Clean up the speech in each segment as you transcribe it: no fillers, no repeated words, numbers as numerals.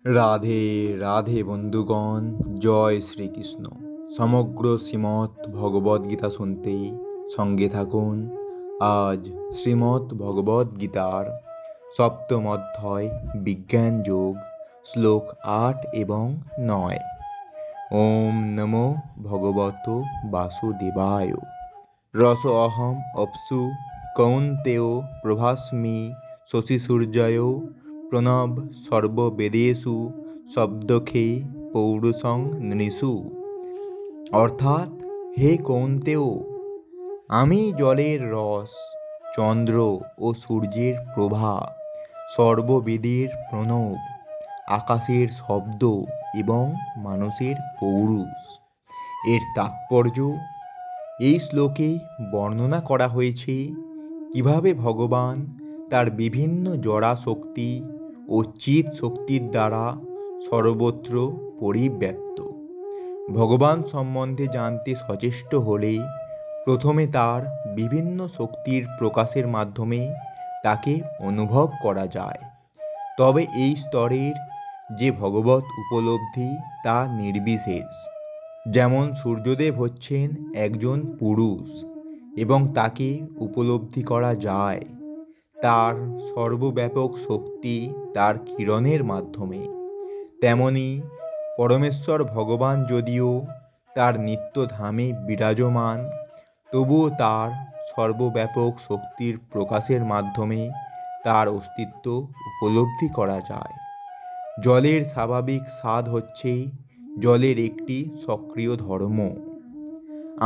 রাধে রাধে বন্ধুগণ, জয় শ্রীকৃষ্ণ। সমগ্র শ্রীমৎ ভগবদ্গীতা শুনতে সঙ্গে থাকুন। আজ শ্রীমৎ ভগবদ্গীতার সপ্তম অধ্যায় বিজ্ঞান যোগ, শ্লোক 8 এবং 9। ওম নমো ভগবত বাসুদেবায়। রস অহম অপ্সু কৌন্তেয় প্রভাস্মি শশীসূর্যয় প্রণব সর্ববেদেষু শব্দখে পৌরুষং নৃষু। অর্থাৎ, হে কৌন্তেয়, আমি জলের রস, চন্দ্র ও সূর্যের প্রভা, সর্ববেদের প্রণব, আকাশের শব্দ এবং মানুষের পৌরুষ। এর তাৎপর্য এই শ্লোকে বর্ণনা করা হয়েছে কিভাবে ভগবান তার বিভিন্ন জড়া শক্তি ও চিৎ শক্তির দ্বারা সর্বত্র পরিব্যাপ্ত। ভগবান সম্বন্ধে জানতে সচেষ্ট হলে প্রথমে তার বিভিন্ন শক্তির প্রকাশের মাধ্যমে তাকে অনুভব করা যায়। তবে এই স্তরের যে ভগবত উপলব্ধি তা নির্বিশেষ। যেমন সূর্যদেব হচ্ছেন একজন পুরুষ এবং তাকে উপলব্ধি করা যায় তার সর্বব্যাপক শক্তি তার কিরণের মাধ্যমে, তেমনি পরমেশ্বর ভগবান যদিও তার নিত্যধামে বিরাজমান, তবুও তার সর্বব্যাপক শক্তির প্রকাশের মাধ্যমে তার অস্তিত্ব উপলব্ধি করা যায়। জলের স্বাভাবিক স্বাদ হচ্ছে জলের একটি সক্রিয় ধর্ম।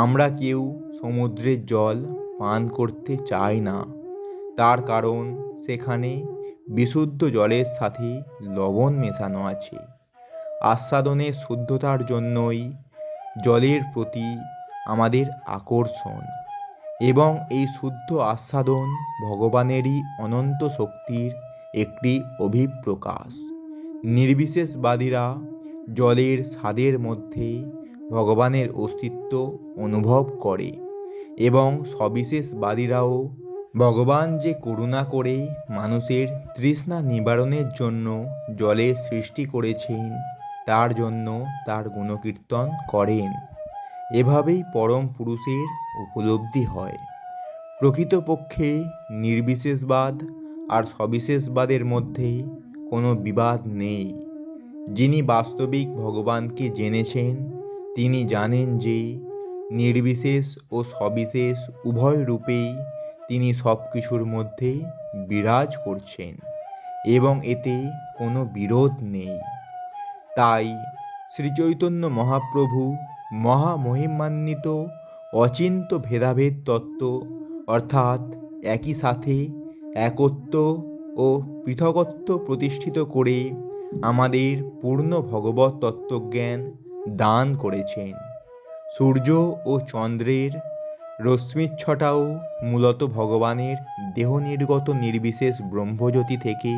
আমরা কেউ সমুদ্রের জল পান করতে চাই না, তার কারণ সেখানে বিশুদ্ধ জলের সাথে লবণ মেশানো আছে। আস্বাদনের শুদ্ধতার জন্যই জলের প্রতি আমাদের আকর্ষণ, এবং এই শুদ্ধ আস্বাদন ভগবানেরই অনন্ত শক্তির একটি অভিপ্রকাশ। নির্বিশেষবাদীরা জলের স্বাদের মধ্যে ভগবানের অস্তিত্ব অনুভব করে, এবং সবিশেষবাদীরাও ভগবান যে করুণা করে মানুষের তৃষ্ণা নিবারণের জন্য জলের সৃষ্টি করেছেন তার জন্য তার গুণকীর্তন করেন। এভাবেই পরম পুরুষের উপলব্ধি হয়। প্রকৃতপক্ষে নির্বিশেষবাদ আর সবিশেষবাদের মধ্যে কোনো বিবাদ নেই। যিনি বাস্তবিক ভগবানকে জেনেছেন তিনি জানেন যে নির্বিশেষ ও সবিশেষ উভয় রূপেই তিনি সব কিছুর মধ্যে বিরাজ করছেন, এবং এতে কোনো বিরোধ নেই। তাই শ্রীচৈতন্য মহাপ্রভু মহামহিমান্বিত অচিন্ত ভেদাভেদ তত্ত্ব, অর্থাৎ একই সাথে একত্ব ও পৃথকত্ব প্রতিষ্ঠিত করে আমাদের পূর্ণ ভগবত তত্ত্বজ্ঞান দান করেছেন। সূর্য ও চন্দ্রের রশ্মিচ্ছটাও মূলত ভগবানের দেহনির্গত নির্বিশেষ ব্রহ্মজ্যোতি থেকে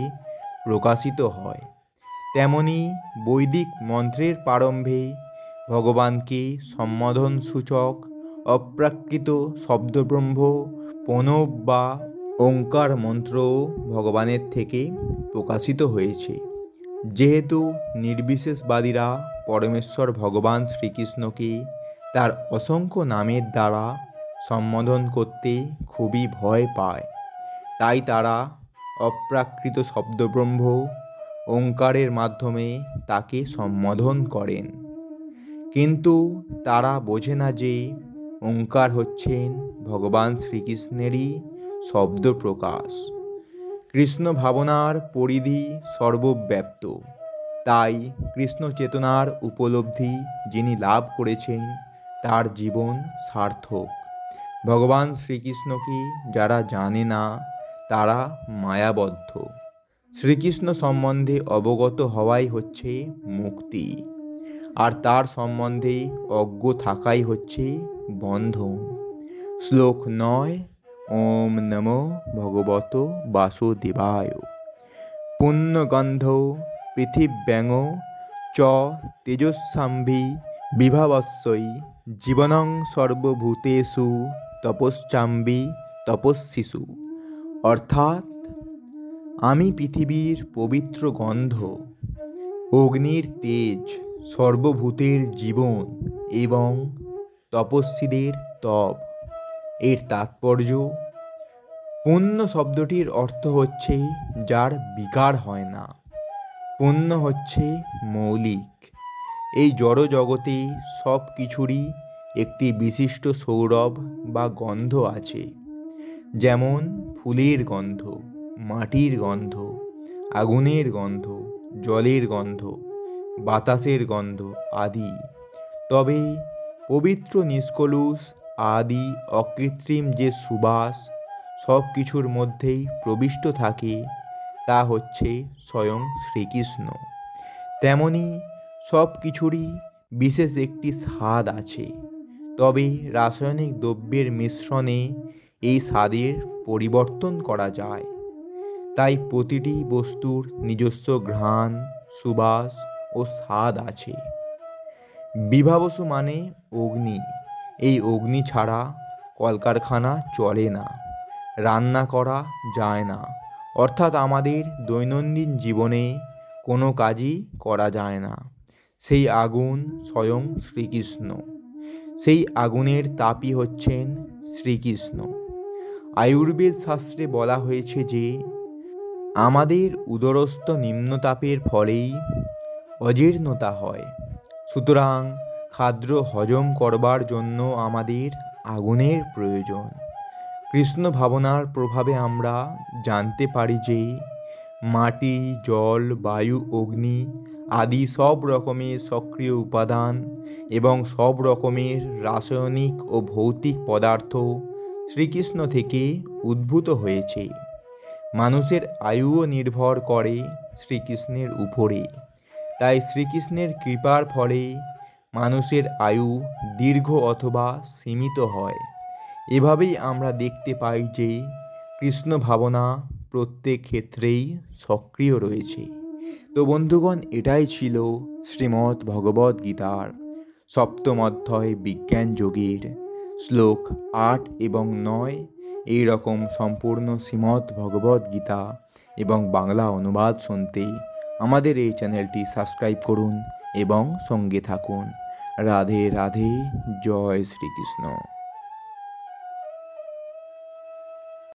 প্রকাশিত হয়। তেমনি বৈদিক মন্ত্রের প্রারম্ভে ভগবানকে সম্বোধনসূচক অপ্রাকৃত শব্দব্রহ্ম প্রণব বা ওঙ্কার মন্ত্রও ভগবানের থেকে প্রকাশিত হয়েছে। যেহেতু নির্বিশেষবাদীরা পরমেশ্বর ভগবান শ্রীকৃষ্ণকে তার অসংখ্য নামের দ্বারা সম্বোধন করতে খুবই ভয় পায়, তাই তারা অপ্রাকৃত শব্দব্রহ্ম ওঙ্কারের মাধ্যমে তাকে সম্বোধন করেন। কিন্তু তারা বোঝে না যে ওঙ্কার হচ্ছেন ভগবান শ্রীকৃষ্ণেরই শব্দ প্রকাশ। কৃষ্ণ ভাবনার পরিধি সর্বব্যাপ্ত, তাই কৃষ্ণ চেতনার উপলব্ধি যিনি লাভ করেছেন তার জীবন সার্থক। ভগবান শ্রীকৃষ্ণকে যারা জানে না তারা মায়াবদ্ধ। শ্রীকৃষ্ণ সম্বন্ধে অবগত হওয়াই হচ্ছে মুক্তি, আর তার সম্বন্ধে অজ্ঞ থাকাই হচ্ছে বন্ধন। শ্লোক 9। ওম নমো ভগবত বাসুদেবায়। পুণ্যগন্ধ পৃথিব্যাং চ তেজস্বাম্ভি বিভাবস্যৈ জীবনং সর্বভূতেষু তপশ্চাম্বি তপস্বিষু। অর্থাৎ, আমি পৃথিবীর পবিত্র গন্ধ, অগ্নির তেজ সর্বভূতের জীবন এবং তপস্বীদের তপ। এর তাৎপর্য, পুণ্য শব্দটির অর্থ হচ্ছে যার বিকার হয় না। পুণ্য হচ্ছে মৌলিক। এই জড় জগতে সব কিছুরই একটি বিশিষ্ট সৌরভ বা গন্ধ আছে, যেমন ফুলের গন্ধ, মাটির গন্ধ, আগুনের গন্ধ, জলের গন্ধ, বাতাসের গন্ধ আদি। তবে পবিত্র নিষ্কলুষ আদি অকৃত্রিম যে সুবাস সব কিছুর মধ্যেই প্রবিষ্ট থাকে, তা হচ্ছে স্বয়ং শ্রীকৃষ্ণ। তেমনি সব কিছুরই বিশেষ একটি স্বাদ আছে, তবে রাসায়নিক দ্রব্যের মিশ্রণে এই স্বাদের পরিবর্তন করা যায়। তাই প্রতিটি বস্তুর নিজস্ব ঘ্রাণ, সুবাস ও স্বাদ আছে। বিভাবসু মানে অগ্নি। এই অগ্নি ছাড়া কলকারখানা চলে না, রান্না করা যায় না, অর্থাৎ আমাদের দৈনন্দিন জীবনে কোনো কাজই করা যায় না। সেই আগুন স্বয়ং শ্রীকৃষ্ণ। সেই আগুনের তাপই হচ্ছেন শ্রীকৃষ্ণ। আয়ুর্বেদ শাস্ত্রে বলা হয়েছে যে আমাদের উদরস্থ নিম্নতাপের ফলেই অজীর্ণতা হয়। সুতরাং খাদ্য হজম করবার জন্য আমাদের আগুনের প্রয়োজন। কৃষ্ণ ভাবনার প্রভাবে আমরা জানতে পারি যে মাটি, জল, বায়ু, অগ্নি আদি সব রকমের সক্রিয় উপাদান এবং সব রকমের রাসায়নিক ও ভৌতিক পদার্থ শ্রীকৃষ্ণ থেকে উদ্ভূত হয়েছে। মানুষের আয়ুও নির্ভর করে শ্রীকৃষ্ণের উপরে। তাই শ্রীকৃষ্ণের কৃপার ফলে মানুষের আয়ু দীর্ঘ অথবা সীমিত হয়। এভাবেই আমরা দেখতে পাই যে কৃষ্ণ ভাবনা প্রত্যেক ক্ষেত্রেই সক্রিয় রয়েছে। তো বন্ধুগণ, এটাই ছিল শ্রীমদ্ ভগবদ্ গীতার সপ্তম অধ্যায় বিজ্ঞান যোগের শ্লোক 8 এবং 9। এই রকম সম্পূর্ণ শ্রীমদ্ ভগবদ্ গীতা এবং বাংলা অনুবাদ শুনতে আমাদের এই চ্যানেলটি সাবস্ক্রাইব করুন এবং সঙ্গে থাকুন। রাধে রাধে, জয় শ্রীকৃষ্ণ।